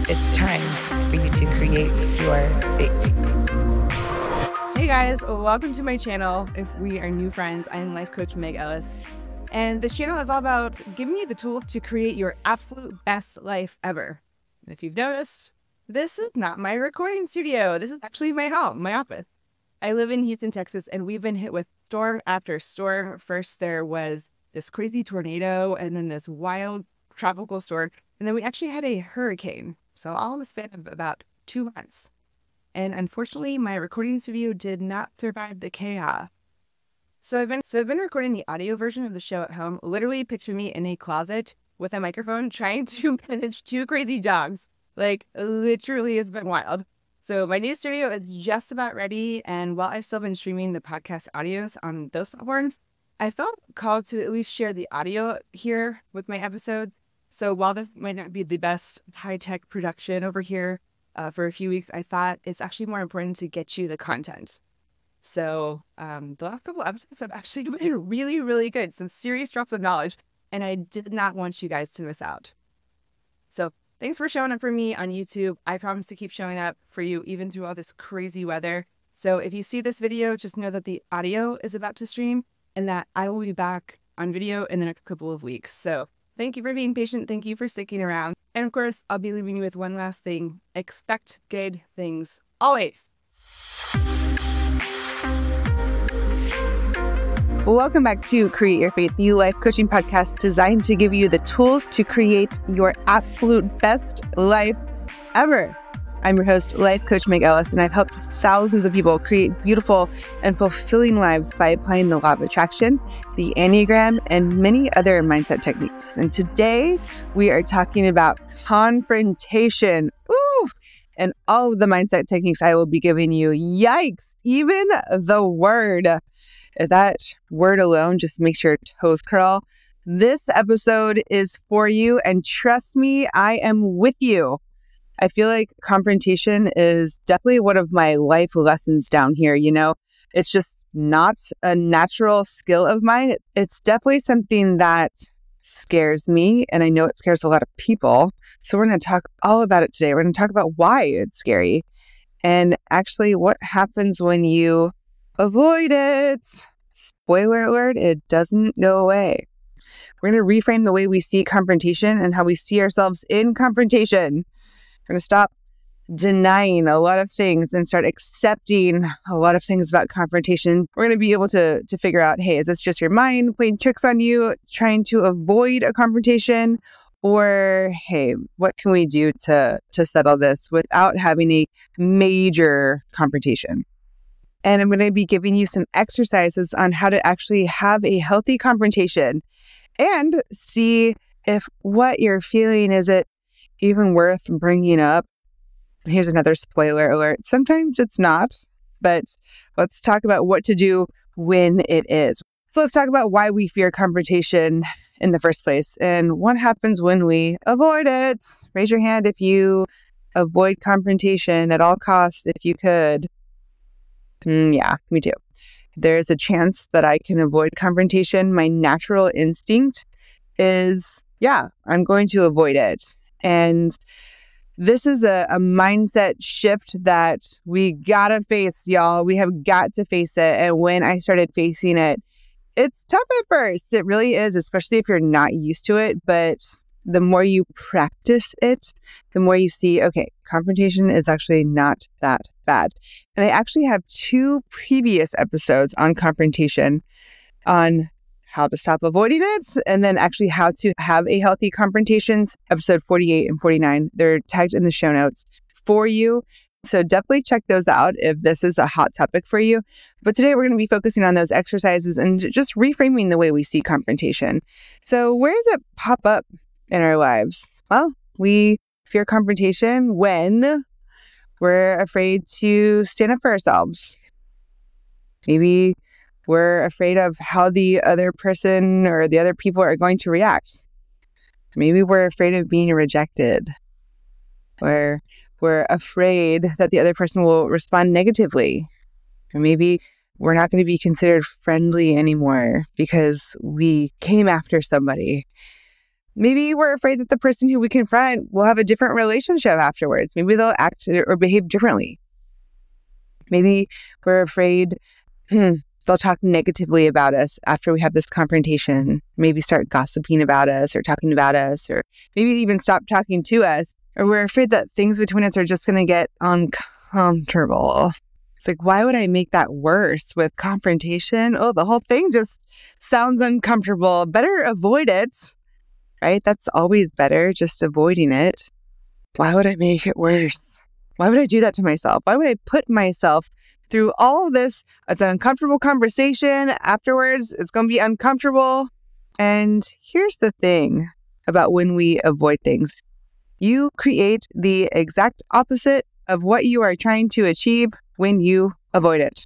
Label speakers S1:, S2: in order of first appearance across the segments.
S1: It's time for you to create your fate.
S2: Hey guys, welcome to my channel. If we are new friends, I am life coach Meg Ellis. And this channel is all about giving you the tools to create your absolute best life ever. And if you've noticed, this is not my recording studio. This is actually my home, my office. I live in Houston, Texas, and we've been hit with storm after storm. First, there was this crazy tornado and then this wild tropical storm. And then we actually had a hurricane. So all in the span of about 2 months. And unfortunately, my recording studio did not survive the chaos. So I've been recording the audio version of the show at home. Literally picture me in a closet with a microphone trying to manage 2 crazy dogs. Like, literally, it's been wild. So my new studio is just about ready. And while I've still been streaming the podcast audios on those platforms, I felt called to at least share the audio here with my episodes. So while this might not be the best high-tech production over here for a few weeks, I thought it's actually more important to get you the content. So the last couple episodes have actually been really, really good. Some serious drops of knowledge. And I did not want you guys to miss out. So thanks for showing up for me on YouTube. I promise to keep showing up for you even through all this crazy weather. So if you see this video, just know that the audio is about to stream and that I will be back on video in the next couple of weeks. So thank you for being patient. Thank you for sticking around. And of course, I'll be leaving you with one last thing. Expect good things always. Welcome back to Create Your Faith, the life coaching podcast designed to give you the tools to create your absolute best life ever. I'm your host, life coach Meg Ellis, and I've helped thousands of people create beautiful and fulfilling lives by applying the law of attraction, the Enneagram, and many other mindset techniques. And today we are talking about confrontation. Ooh! And all of the mindset techniques I will be giving you. Yikes! Even the word. That word alone just makes your toes curl. This episode is for you, and trust me, I am with you. I feel like confrontation is definitely one of my life lessons down here. You know, it's just not a natural skill of mine. It's definitely something that scares me, and I know it scares a lot of people. So we're going to talk all about it today. We're going to talk about why it's scary and actually what happens when you avoid it. Spoiler alert, it doesn't go away. We're going to reframe the way we see confrontation and how we see ourselves in confrontation. We're going to stop denying a lot of things and start accepting a lot of things about confrontation. We're going to be able to figure out, hey, is this just your mind playing tricks on you, trying to avoid a confrontation? Or, hey, what can we do to settle this without having a major confrontation? And I'm going to be giving you some exercises on how to actually have a healthy confrontation and see if what you're feeling, is it even worth bringing up? Here's another spoiler alert. Sometimes it's not, but let's talk about what to do when it is. So let's talk about why we fear confrontation in the first place and what happens when we avoid it. Raise your hand if you avoid confrontation at all costs, if you could. Yeah, me too. There's a chance that I can avoid confrontation. My natural instinct is, yeah, I'm going to avoid it. And this is a mindset shift that we gotta face, y'all. We have got to face it. And when I started facing it, it's tough at first. It really is, especially if you're not used to it. But the more you practice it, the more you see, okay, confrontation is actually not that bad. And I actually have 2 previous episodes on confrontation, on how to stop avoiding it, and then actually how to have a healthy confrontations, episode 48 and 49. They're tagged in the show notes for you. So definitely check those out if this is a hot topic for you. But today we're going to be focusing on those exercises and just reframing the way we see confrontation. So where does it pop up in our lives? Well, we fear confrontation when we're afraid to stand up for ourselves. Maybe we're afraid of how the other person or the other people are going to react. Maybe we're afraid of being rejected. Or we're afraid that the other person will respond negatively. Or maybe we're not going to be considered friendly anymore because we came after somebody. Maybe we're afraid that the person who we confront will have a different relationship afterwards. Maybe they'll act or behave differently. Maybe we're afraid they'll talk negatively about us after we have this confrontation. Maybe start gossiping about us or talking about us, or maybe even stop talking to us. Or we're afraid that things between us are just going to get uncomfortable. It's like, why would I make that worse with confrontation? Oh, the whole thing just sounds uncomfortable. Better avoid it. Right? That's always better, just avoiding it. Why would I make it worse? Why would I do that to myself? Why would I put myself through all of this? It's an uncomfortable conversation. Afterwards, it's going to be uncomfortable. And here's the thing about when we avoid things. You create the exact opposite of what you are trying to achieve when you avoid it.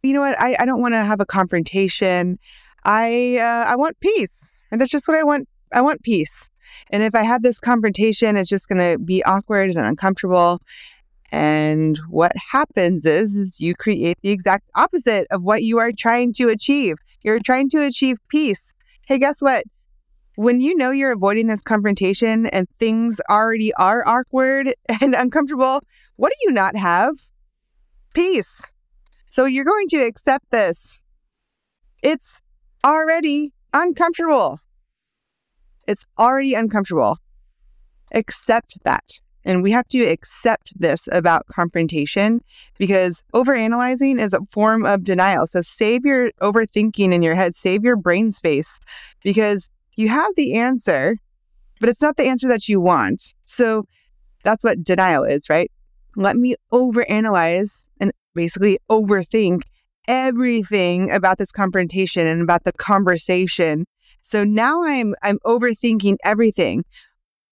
S2: You know what? I don't want to have a confrontation. I want peace. And that's just what I want. I want peace. And if I have this confrontation, it's just going to be awkward and uncomfortable. And what happens is you create the exact opposite of what you are trying to achieve. You're trying to achieve peace. Hey, guess what? When you know you're avoiding this confrontation and things already are awkward and uncomfortable, what do you not have? Peace. So you're going to accept this. It's already uncomfortable. It's already uncomfortable. Accept that. And we have to accept this about confrontation, because overanalyzing is a form of denial. So save your overthinking in your head, save your brain space, because you have the answer, but it's not the answer that you want. So that's what denial is, right? Let me overanalyze and basically overthink everything about this confrontation and about the conversation. So now I'm overthinking everything.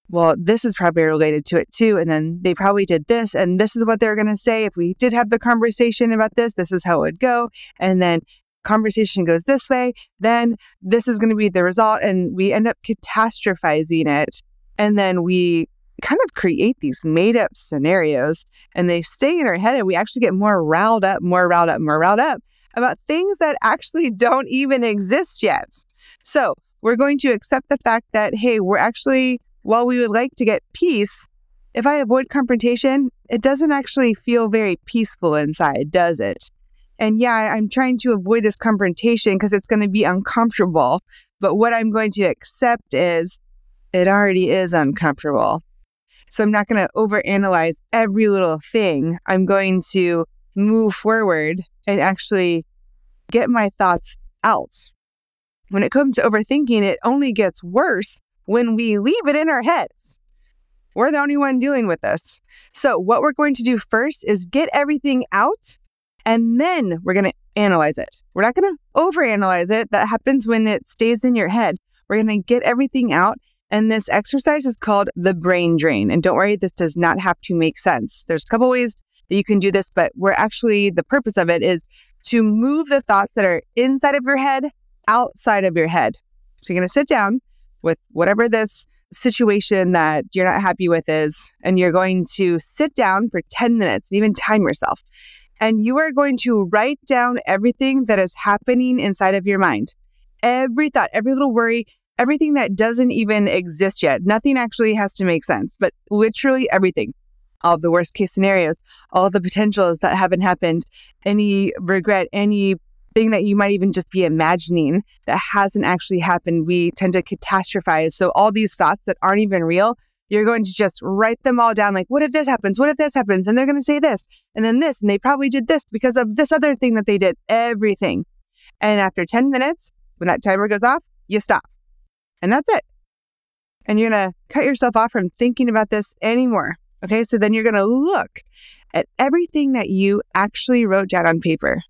S2: Well, this is probably related to it too. And then they probably did this, and this is what they're going to say. If we did have the conversation about this, this is how it would go. And then conversation goes this way, then this is going to be the result. And we end up catastrophizing it. And then we kind of create these made up scenarios, and they stay in our head, and we actually get more riled up about things that actually don't even exist yet. So we're going to accept the fact that, hey, we're actually, while we would like to get peace, if I avoid confrontation, it doesn't actually feel very peaceful inside, does it? And yeah, I'm trying to avoid this confrontation because it's going to be uncomfortable. But what I'm going to accept is it already is uncomfortable. So I'm not going to overanalyze every little thing. I'm going to move forward and actually get my thoughts out. When it comes to overthinking, it only gets worse when we leave it in our heads. We're the only one dealing with this. So what we're going to do first is get everything out, and then we're going to analyze it. We're not going to overanalyze it. That happens when it stays in your head. We're going to get everything out. And this exercise is called the brain drain. And don't worry, this does not have to make sense. There's a couple ways that you can do this, but the purpose of it is to move the thoughts that are inside of your head outside of your head. So you're going to sit down with whatever this situation that you're not happy with is, and you're going to sit down for 10 minutes and even time yourself. And you are going to write down everything that is happening inside of your mind. Every thought, every little worry, everything that doesn't even exist yet. Nothing actually has to make sense, but literally everything. All of the worst case scenarios, all of the potentials that haven't happened, any regret, anything that you might even just be imagining that hasn't actually happened. We tend to catastrophize. So all these thoughts that aren't even real, you're going to just write them all down. Like, what if this happens? What if this happens? And they're going to say this, and then this, and they probably did this because of this other thing that they did. Everything. And after 10 minutes, when that timer goes off, you stop. And that's it. And you're going to cut yourself off from thinking about this anymore. Okay, so then you're going to look at everything that you actually wrote down on paper.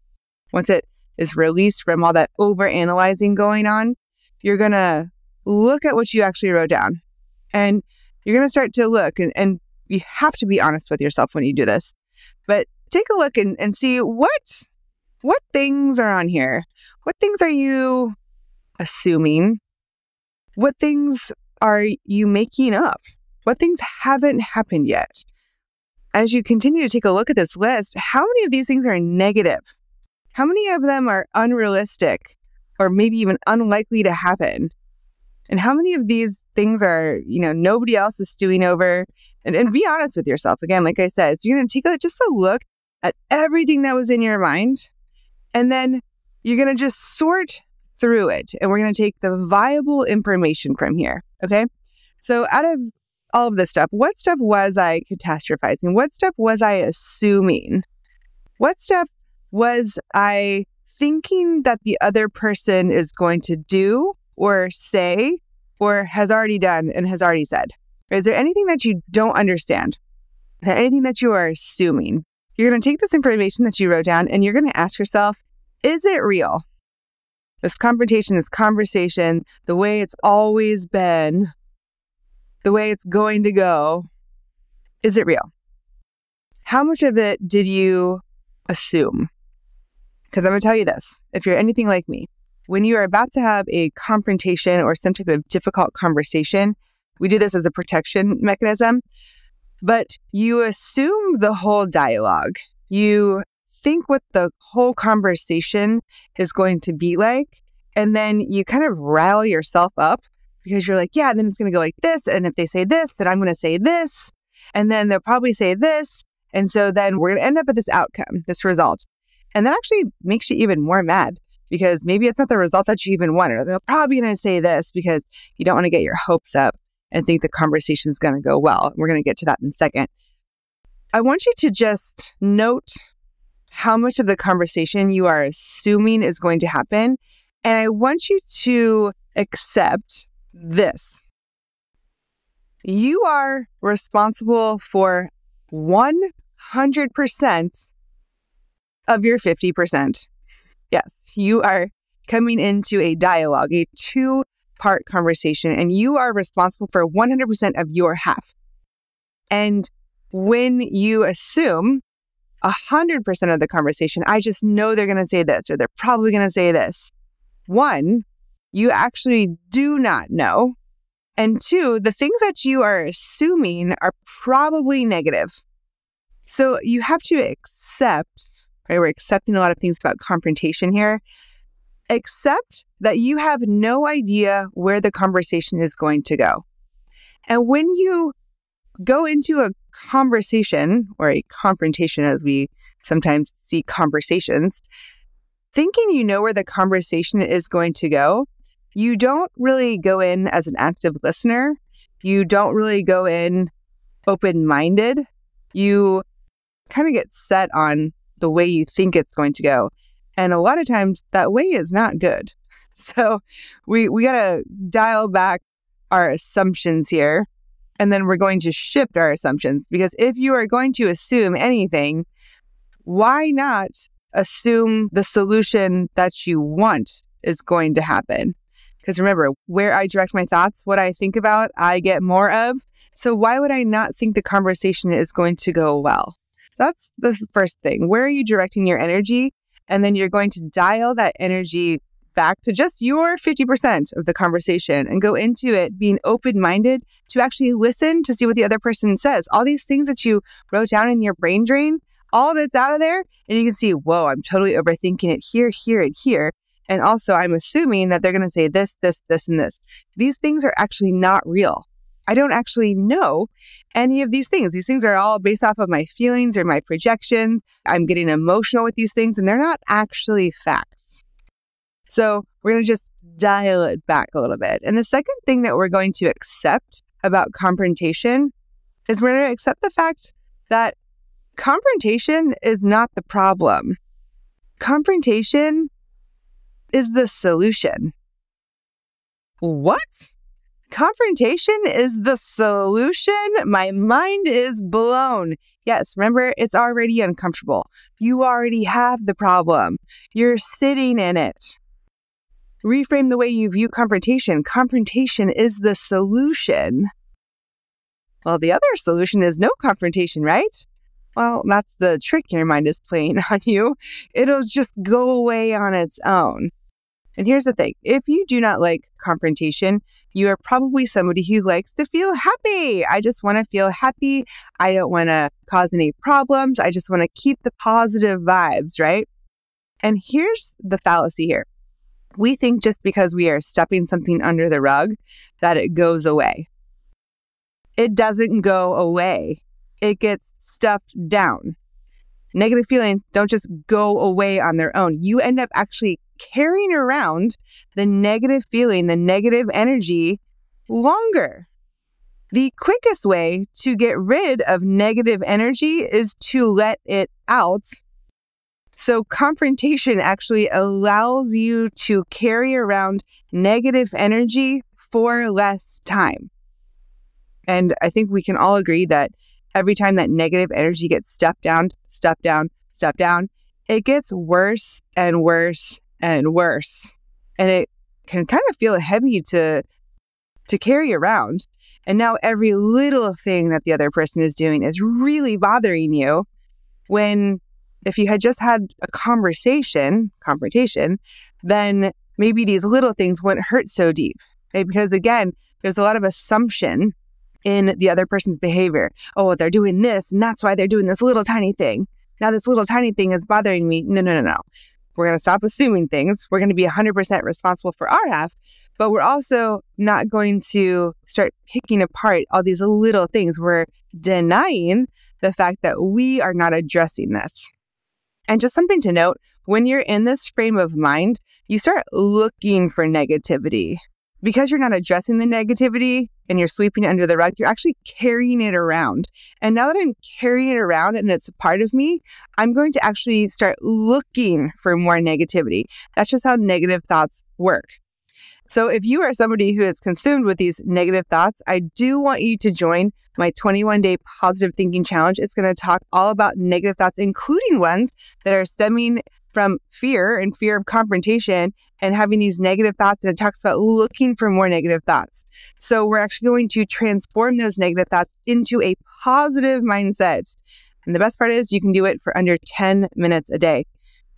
S2: Once it is released from all that overanalyzing going on, you're going to look at what you actually wrote down. And you're going to start to look, and you have to be honest with yourself when you do this. But take a look and see what things are on here. What things are you assuming? What things are you making up? What things haven't happened yet? As you continue to take a look at this list, how many of these things are negative? How many of them are unrealistic or maybe even unlikely to happen? And how many of these things are, nobody else is stewing over? And be honest with yourself. Again, like I said, so you're going to take just a look at everything that was in your mind. And then you're going to just sort through it. And we're going to take the viable information from here. Okay. So out of all of this stuff, what stuff was I catastrophizing? What stuff was I assuming? What stuff was I thinking that the other person is going to do or say or has already done and has already said? Is there anything that you don't understand? Is there anything that you are assuming? You're going to take this information that you wrote down and you're going to ask yourself, is it real? This confrontation, this conversation, the way it's always been, the way it's going to go, is it real? How much of it did you assume? Because I'm going to tell you this, if you're anything like me, when you are about to have a confrontation or some type of difficult conversation, we do this as a protection mechanism, but you assume the whole dialogue. You think what the whole conversation is going to be like, and then you kind of rile yourself up because you're like, yeah, then it's going to go like this. And if they say this, then I'm going to say this. And then they'll probably say this. And so then we're going to end up at this outcome, this result. And that actually makes you even more mad because maybe it's not the result that you even want. Or they're probably going to say this because you don't want to get your hopes up and think the conversation is going to go well. We're going to get to that in a second. I want you to just note how much of the conversation you are assuming is going to happen. And I want you to accept this. You are responsible for 100% of your 50%. Yes, you are coming into a dialogue, a two-part conversation, and you are responsible for 100% of your half. And when you assume 100% of the conversation, I just know they're going to say this, or they're probably going to say this. One, you actually do not know. And two, the things that you are assuming are probably negative. So you have to accept, right? We're accepting a lot of things about confrontation here. Accept that you have no idea where the conversation is going to go. And when you go into a conversation or a confrontation, as we sometimes see conversations, thinking you know where the conversation is going to go, you don't really go in as an active listener. You don't really go in open-minded. You kind of get set on the way you think it's going to go. And a lot of times that way is not good. So we got to dial back our assumptions here. And then we're going to shift our assumptions, because if you are going to assume anything, why not assume the solution that you want is going to happen? Because remember, where I direct my thoughts, what I think about, I get more of. So why would I not think the conversation is going to go well? That's the first thing. Where are you directing your energy? And then you're going to dial that energy back to just your 50% of the conversation and go into it being open-minded to actually listen to see what the other person says. All these things that you wrote down in your brain drain, all of it's out of there. And you can see, whoa, I'm totally overthinking it here, here, and here. And also I'm assuming that they're going to say this, this, this, and this. These things are actually not real. I don't actually know any of these things. These things are all based off of my feelings or my projections. I'm getting emotional with these things, and they're not actually facts. So we're going to just dial it back a little bit. And the second thing that we're going to accept about confrontation is we're going to accept the fact that confrontation is not the problem. Confrontation is the solution. What? Confrontation is the solution? My mind is blown. Yes, remember, it's already uncomfortable. You already have the problem. You're sitting in it. Reframe the way you view confrontation. Confrontation is the solution. Well, the other solution is no confrontation, right? Well, that's the trick your mind is playing on you. It'll just go away on its own. And here's the thing. If you do not like confrontation, you are probably somebody who likes to feel happy. I just want to feel happy. I don't want to cause any problems. I just want to keep the positive vibes, right? And here's the fallacy here. We think just because we are stepping something under the rug that it goes away. It doesn't go away. It gets stuffed down. Negative feelings don't just go away on their own. You end up actually carrying around the negative feeling, the negative energy longer. The quickest way to get rid of negative energy is to let it out. So confrontation actually allows you to carry around negative energy for less time. And I think we can all agree that every time that negative energy gets stuffed down, it gets worse and worse and worse. And it can kind of feel heavy to carry around. And now every little thing that the other person is doing is really bothering you, when if you had just had a confrontation, then maybe these little things wouldn't hurt so deep. Right? Because again, there's a lot of assumption in the other person's behavior. Oh, they're doing this, and that's why they're doing this little tiny thing. Now this little tiny thing is bothering me. No. We're going to stop assuming things. We're going to be 100% responsible for our half, but we're also not going to start picking apart all these little things. We're denying the fact that we are not addressing this. And just something to note, when you're in this frame of mind, you start looking for negativity. Because you're not addressing the negativity and you're sweeping it under the rug, you're actually carrying it around. And now that I'm carrying it around and it's a part of me, I'm going to actually start looking for more negativity. That's just how negative thoughts work. So if you are somebody who is consumed with these negative thoughts, I do want you to join my 21-day positive thinking challenge. It's going to talk all about negative thoughts, including ones that are stemming from fear and fear of confrontation and having these negative thoughts. And it talks about looking for more negative thoughts. So we're actually going to transform those negative thoughts into a positive mindset. And the best part is you can do it for under 10 minutes a day.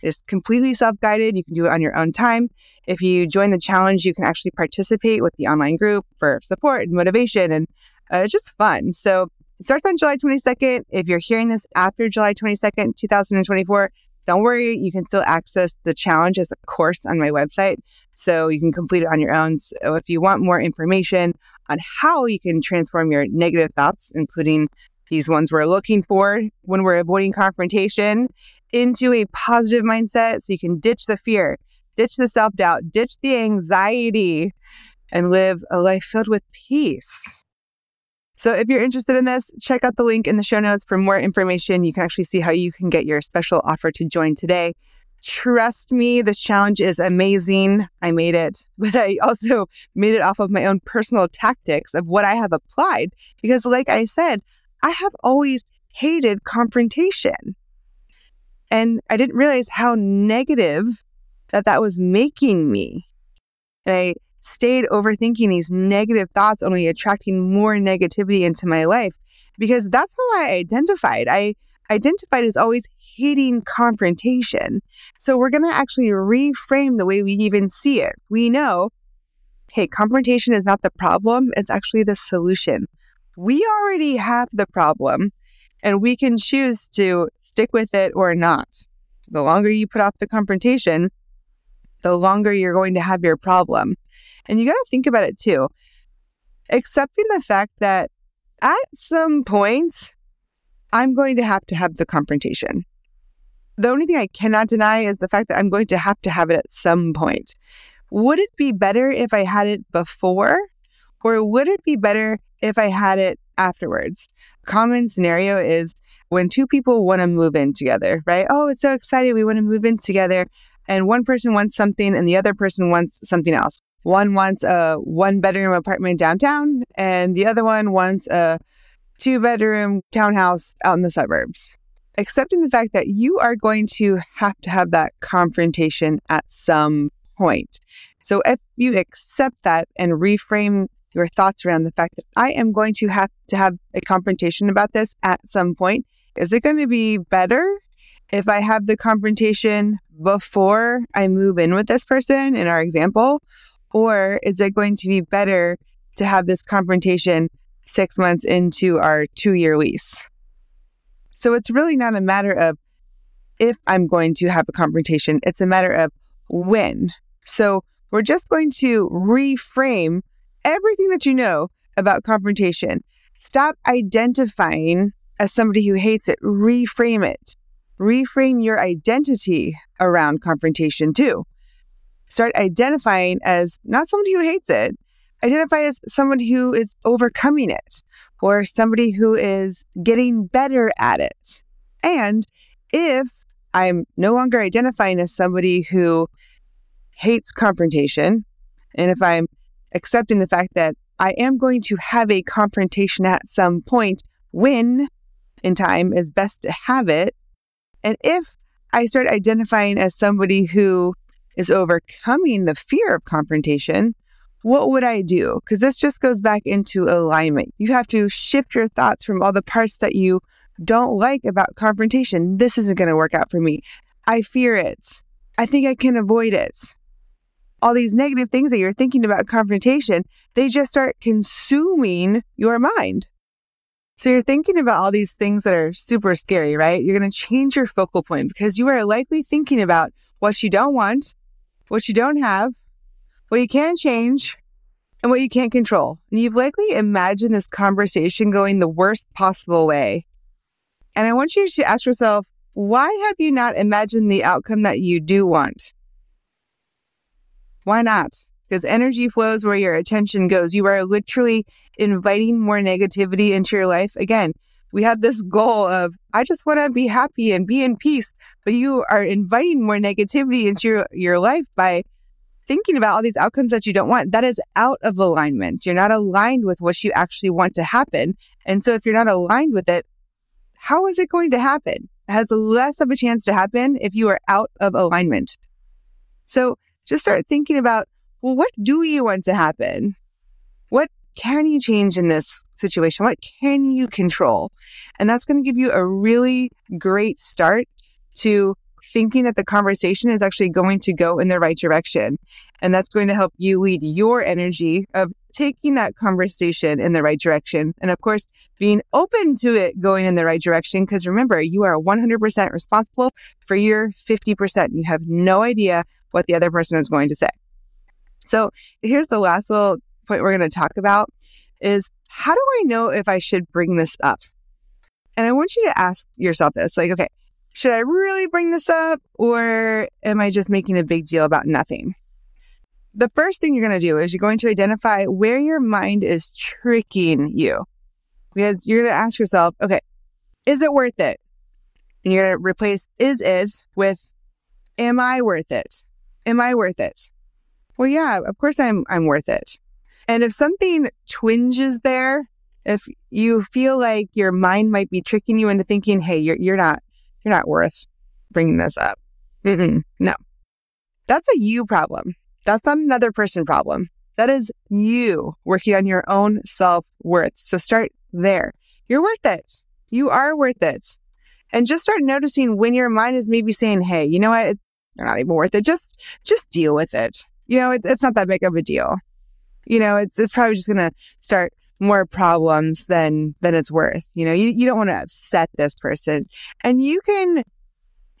S2: It's completely self-guided. You can do it on your own time. If you join the challenge, you can actually participate with the online group for support and motivation, and it's just fun. So it starts on July 22nd. If you're hearing this after July 22nd, 2024, don't worry, you can still access the challenge as a course on my website, so you can complete it on your own. So if you want more information on how you can transform your negative thoughts, including these ones we're looking for when we're avoiding confrontation, into a positive mindset, so you can ditch the fear, ditch the self-doubt, ditch the anxiety, and live a life filled with peace. So if you're interested in this, check out the link in the show notes for more information. You can actually see how you can get your special offer to join today. Trust me, this challenge is amazing. I made it, but I also made it off of my own personal tactics of what I have applied. Because like I said, I have always hated confrontation. And I didn't realize how negative that was making me. And I stayed overthinking these negative thoughts, only attracting more negativity into my life, because that's how I identified. I identified as always hating confrontation. So we're going to actually reframe the way we even see it. We know, hey, confrontation is not the problem. It's actually the solution. We already have the problem, and we can choose to stick with it or not. The longer you put off the confrontation, the longer you're going to have your problem. And you got to think about it too. Accepting the fact that at some point, I'm going to have the confrontation. The only thing I cannot deny is the fact that I'm going to have it at some point. Would it be better if I had it before? Or would it be better if I had it afterwards? Common scenario is when two people want to move in together, right? Oh, it's so exciting. We want to move in together. And one person wants something and the other person wants something else. One wants a 1-bedroom apartment downtown, and the other one wants a 2-bedroom townhouse out in the suburbs. Accepting the fact that you are going to have that confrontation at some point. So if you accept that and reframe your thoughts around the fact that I am going to have a confrontation about this at some point, is it going to be better if I have the confrontation before I move in with this person in our example? Or is it going to be better to have this confrontation 6 months into our 2-year lease? So it's really not a matter of if I'm going to have a confrontation. It's a matter of when. So we're just going to reframe everything that you know about confrontation. Stop identifying as somebody who hates it. Reframe it. Reframe your identity around confrontation too. Start identifying as not somebody who hates it. Identify as somebody who is overcoming it or somebody who is getting better at it. And if I'm no longer identifying as somebody who hates confrontation, and if I'm accepting the fact that I am going to have a confrontation at some point when in time is best to have it, and if I start identifying as somebody who is overcoming the fear of confrontation, what would I do? Because this just goes back into alignment. You have to shift your thoughts from all the parts that you don't like about confrontation. This isn't going to work out for me. I fear it. I think I can avoid it. All these negative things that you're thinking about confrontation, they just start consuming your mind. So you're thinking about all these things that are super scary, right? You're going to change your focal point because you are likely thinking about what you don't want, what you don't have, what you can change, and what you can't control. And you've likely imagined this conversation going the worst possible way. And I want you to ask yourself, why have you not imagined the outcome that you do want? Why not? Because energy flows where your attention goes. You are literally inviting more negativity into your life. Again, we have this goal of, I just want to be happy and be in peace. But you are inviting more negativity into your life by thinking about all these outcomes that you don't want. That is out of alignment. You're not aligned with what you actually want to happen. And so if you're not aligned with it, how is it going to happen? It has less of a chance to happen if you are out of alignment. So just start thinking about, well, what do you want to happen? What can you change in this situation? What can you control? And that's going to give you a really great start to thinking that the conversation is actually going to go in the right direction. And that's going to help you lead your energy of taking that conversation in the right direction. And of course, being open to it going in the right direction. Because remember, you are 100% responsible for your 50%. You have no idea what the other person is going to say. So here's the last little point we're going to talk about is, how do I know if I should bring this up? And I want you to ask yourself this, like, okay, should I really bring this up, or am I just making a big deal about nothing? The first thing you're going to do is you're going to identify where your mind is tricking you. Because you're going to ask yourself, okay, is it worth it? And you're going to replace is it with, am I worth it? Am I worth it? Well, yeah, of course I'm worth it. And if something twinges there, if you feel like your mind might be tricking you into thinking, hey, you're not worth bringing this up. No. That's a you problem. That's not another person problem. That is you working on your own self-worth. So start there. You're worth it. You are worth it. And just start noticing when your mind is maybe saying, hey, you know what? You're not even worth it. Just deal with it. It's not that big of a deal. It's probably just going to start more problems than it's worth. You don't want to upset this person. And you can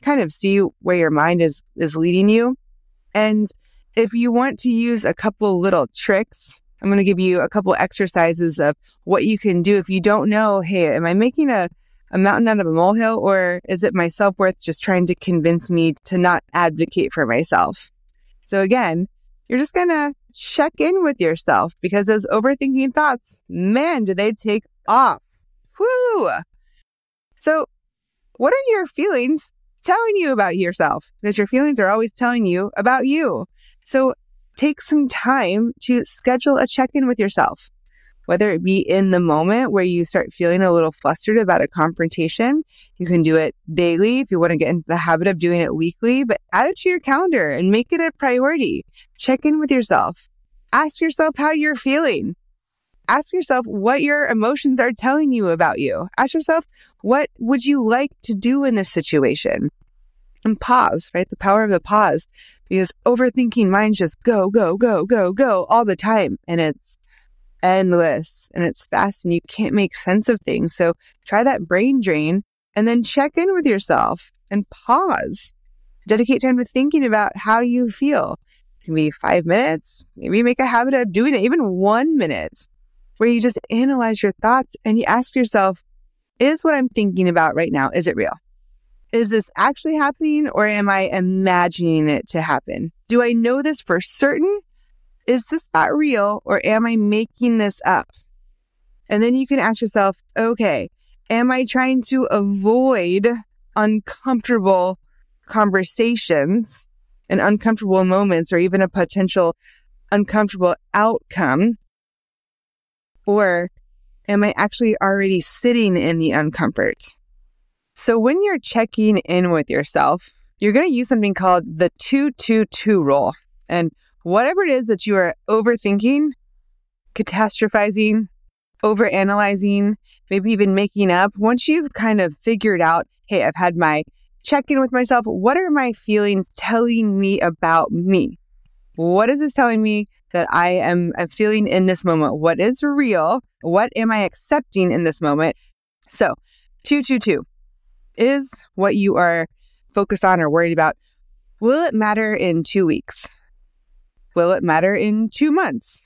S2: kind of see where your mind is leading you. And if you want to use a couple little tricks, I'm going to give you a couple exercises of what you can do if you don't know, hey, am I making a mountain out of a molehill, or is it my self-worth just trying to convince me to not advocate for myself? So again, you're just going to check in with yourself, because those overthinking thoughts, man, do they take off. Whoo! So what are your feelings telling you about yourself? Because your feelings are always telling you about you. So take some time to schedule a check-in with yourself, whether it be in the moment where you start feeling a little flustered about a confrontation. You can do it daily if you want to get into the habit of doing it weekly, but add it to your calendar and make it a priority. Check in with yourself. Ask yourself how you're feeling. Ask yourself what your emotions are telling you about you. Ask yourself, what would you like to do in this situation? And pause, right? The power of the pause, because overthinking minds just go, go, go, go, go all the time. And it's endless and it's fast and you can't make sense of things. So try that brain drain and then check in with yourself and pause. Dedicate time to thinking about how you feel. maybe 5 minutes. Maybe make a habit of doing it, even 1 minute, where you just analyze your thoughts and you ask yourself, is what I'm thinking about right now, is it real? Is this actually happening, or am I imagining it to happen? Do I know this for certain? Is this thought real, or am I making this up? And then you can ask yourself, okay, am I trying to avoid uncomfortable conversations and uncomfortable moments, or even a potential uncomfortable outcome? Or am I actually already sitting in the uncomfort? So when you're checking in with yourself, you're going to use something called the 2-2-2 rule. And whatever it is that you are overthinking, catastrophizing, overanalyzing, maybe even making up, once you've kind of figured out, hey, I've had my check-in with myself, what are my feelings telling me about me? What is this telling me that I am feeling in this moment? What is real? What am I accepting in this moment? So 2-2-2 is what you are focused on or worried about. Will it matter in 2 weeks? Will it matter in 2 months?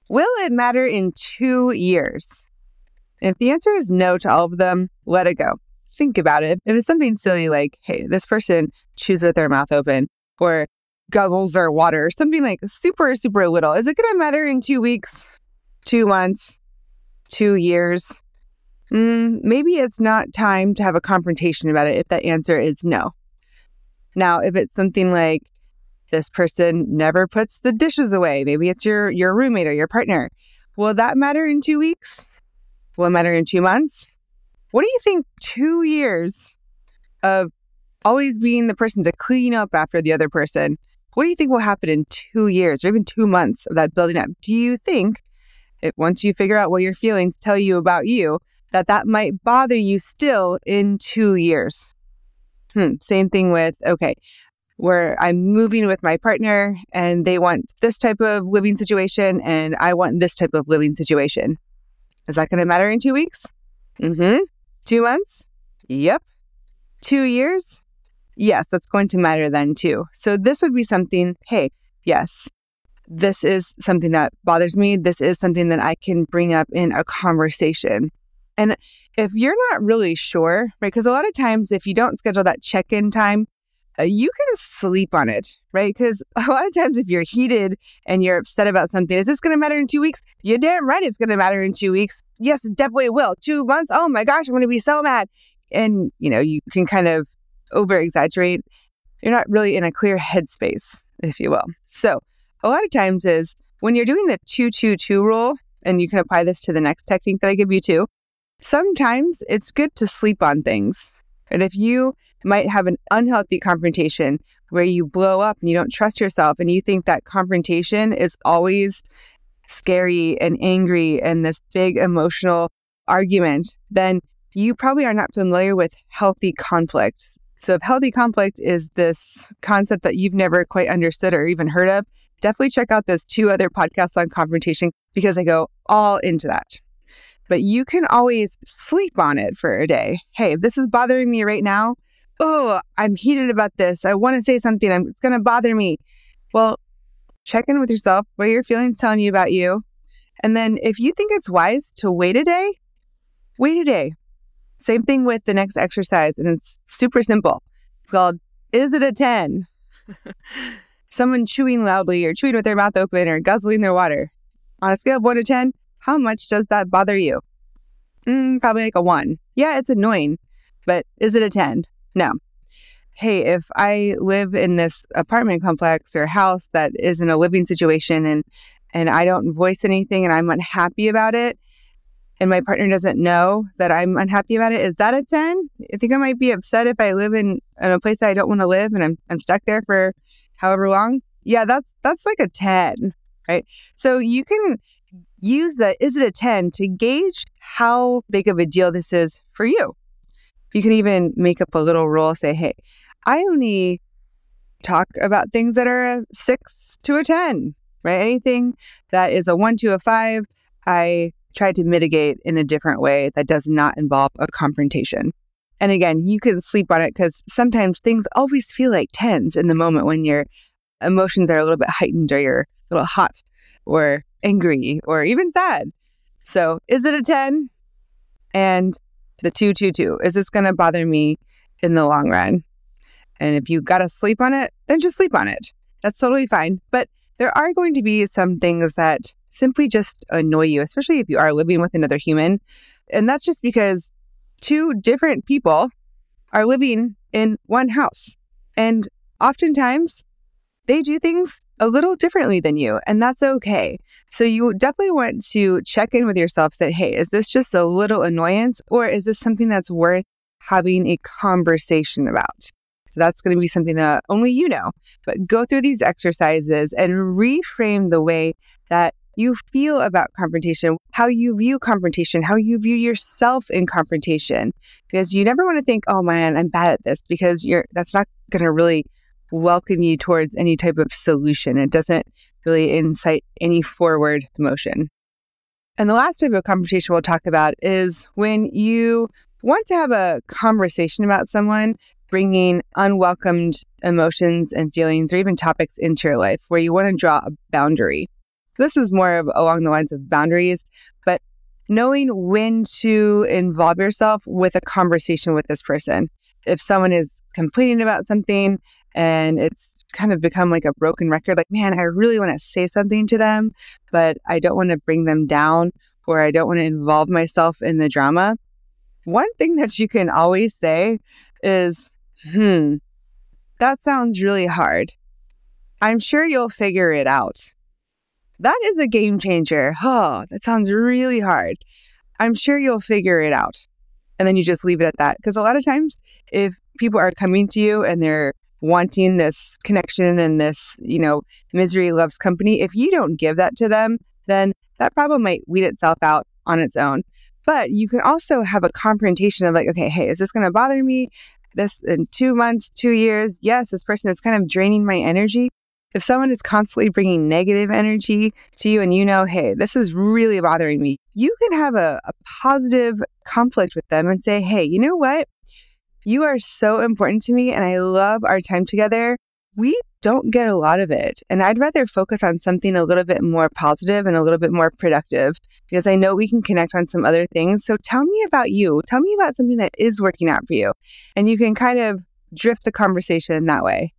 S2: Will it matter in 2 years? If the answer is no to all of them, let it go. Think about it. If it's something silly like, hey, this person chews with their mouth open, or guzzles their water, or something like super, super little, is it going to matter in 2 weeks, 2 months, 2 years? Maybe it's not time to have a confrontation about it if that answer is no. Now, if it's something like this person never puts the dishes away, maybe it's your roommate or your partner, will that matter in 2 weeks? Will it matter in 2 months? What do you think 2 years of always being the person to clean up after the other person, what do you think will happen in 2 years or even 2 months of that building up? Do you think once you figure out what your feelings tell you about you, that might bother you still in 2 years? Same thing with, okay, where I'm moving with my partner and they want this type of living situation and I want this type of living situation. Is that going to matter in 2 weeks? 2 months? Yep. 2 years? Yes, that's going to matter then too. So this would be something, hey, yes, this is something that bothers me. This is something that I can bring up in a conversation. And if you're not really sure, right, because a lot of times if you don't schedule that check-in time, you can sleep on it, right? Because a lot of times if you're heated and you're upset about something, is this going to matter in 2 weeks? You're damn right it's going to matter in 2 weeks. Yes, it definitely will. 2 months? Oh my gosh, I'm going to be so mad. And, you can kind of over-exaggerate. You're not really in a clear headspace, if you will. So a lot of times is when you're doing the 2-2-2 rule, and you can apply this to the next technique that I give you too, sometimes it's good to sleep on things. And if you might have an unhealthy confrontation where you blow up and you don't trust yourself and you think that confrontation is always scary and angry and this big emotional argument, then you probably are not familiar with healthy conflict. So if healthy conflict is this concept that you've never quite understood or even heard of, definitely check out those 2 other podcasts on confrontation because I go all into that. But you can always sleep on it for a day. Hey, if this is bothering me right now, I'm heated about this. I want to say something. It's going to bother me. Well, check in with yourself. What are your feelings telling you about you? And then if you think it's wise to wait a day, wait a day. Same thing with the next exercise. And it's super simple. It's called, is it a 10? Someone chewing loudly or chewing with their mouth open or guzzling their water. On a scale of 1 to 10, how much does that bother you? Probably like a 1. Yeah, it's annoying, but is it a 10? No. Hey, if I live in this apartment complex or house that is in a living situation and I don't voice anything and I'm unhappy about it, and my partner doesn't know that I'm unhappy about it, is that a 10? I think I might be upset if I live in a place that I don't want to live and I'm stuck there for however long. Yeah, that's like a 10, right? So you can use the is it a 10 to gauge how big of a deal this is for you. You can even make up a little rule, say, hey, I only talk about things that are a 6 to a 10, right? Anything that is a 1 to a 5, I try to mitigate in a different way that does not involve a confrontation. And again, you can sleep on it because sometimes things always feel like 10s in the moment when you're emotions are a little bit heightened, or you're a little hot or angry or even sad. So is it a 10? And the 222, is this going to bother me in the long run? And if you got to sleep on it, then just sleep on it. That's totally fine. But there are going to be some things that simply just annoy you, especially if you are living with another human. And that's just because two different people are living in one house. And oftentimes they do things a little differently than you, and that's okay. So you definitely want to check in with yourself, say, hey, is this just a little annoyance, or is this something that's worth having a conversation about? So that's going to be something that only you know. But go through these exercises and reframe the way that you feel about confrontation, how you view confrontation, how you view yourself in confrontation. Because you never want to think, oh man, I'm bad at this, because that's not going to really welcome you towards any type of solution. It doesn't really incite any forward motion. And the last type of confrontation we'll talk about is when you want to have a conversation about someone, bringing unwelcomed emotions and feelings or even topics into your life, where you want to draw a boundary. This is more of along the lines of boundaries, but knowing when to involve yourself with a conversation with this person. If someone is complaining about something and it's kind of become like a broken record, like, man, I really want to say something to them, but I don't want to bring them down, or I don't want to involve myself in the drama. One thing that you can always say is, that sounds really hard. I'm sure you'll figure it out. That is a game changer. Oh, that sounds really hard. I'm sure you'll figure it out. And then you just leave it at that. Because a lot of times, if people are coming to you and they're wanting this connection and this, misery loves company, if you don't give that to them, then that problem might weed itself out on its own. But you can also have a confrontation of like, okay, hey, is this going to bother me? This in 2 months, 2 years? Yes, this person is kind of draining my energy. If someone is constantly bringing negative energy to you and hey, this is really bothering me, you can have a positive conflict with them and say, hey, you know what? You are so important to me and I love our time together. We don't get a lot of it. And I'd rather focus on something a little bit more positive and a little bit more productive, because I know we can connect on some other things. So tell me about you. Tell me about something that is working out for you. And you can kind of drift the conversation that way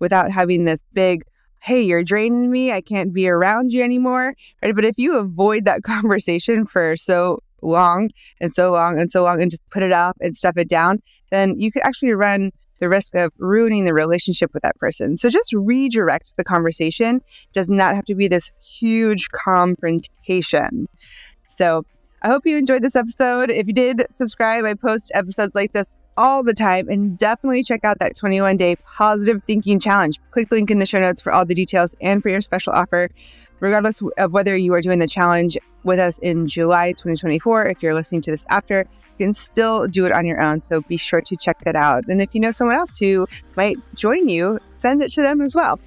S2: without having this big, hey, you're draining me, I can't be around you anymore. Right? But if you avoid that conversation for so long and just put it up and stuff it down, then you could actually run the risk of ruining the relationship with that person. So just redirect the conversation. It does not have to be this huge confrontation. So I hope you enjoyed this episode. If you did, subscribe. I post episodes like this all the time, and definitely check out that 21-day positive thinking challenge. Click the link in the show notes for all the details and for your special offer. Regardless of whether you are doing the challenge with us in July 2024, if you're listening to this after, you can still do it on your own. So be sure to check that out. And if you know someone else who might join you, send it to them as well.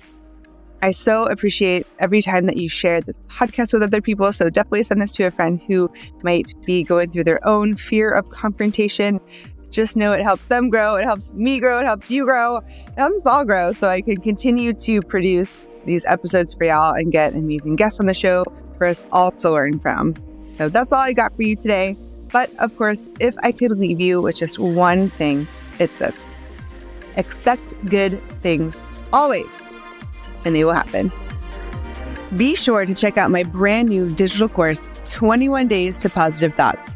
S2: I so appreciate every time that you share this podcast with other people. So definitely send this to a friend who might be going through their own fear of confrontation. Just know it helps them grow. It helps me grow. It helps you grow. It helps us all grow, so I can continue to produce these episodes for y'all and get amazing guests on the show for us all to learn from. So that's all I got for you today. But of course, if I could leave you with just one thing, it's this. Expect good things always, and they will happen. Be sure to check out my brand new digital course, 21 Days to Positive Thoughts.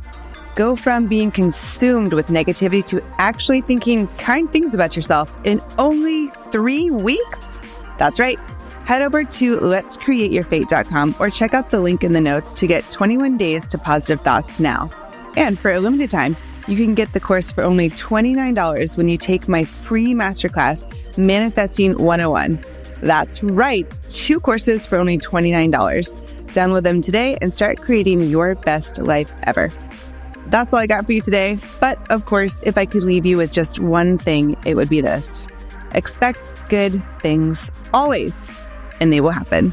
S2: Go from being consumed with negativity to actually thinking kind things about yourself in only 3 weeks. That's right. Head over to letscreateyourfate.com or check out the link in the notes to get 21 Days to Positive Thoughts now. And for a limited time, you can get the course for only $29 when you take my free masterclass, Manifesting 101. That's right, 2 courses for only $29. Download them today and start creating your best life ever. That's all I got for you today. But of course, if I could leave you with just one thing, it would be this. Expect good things always, and they will happen.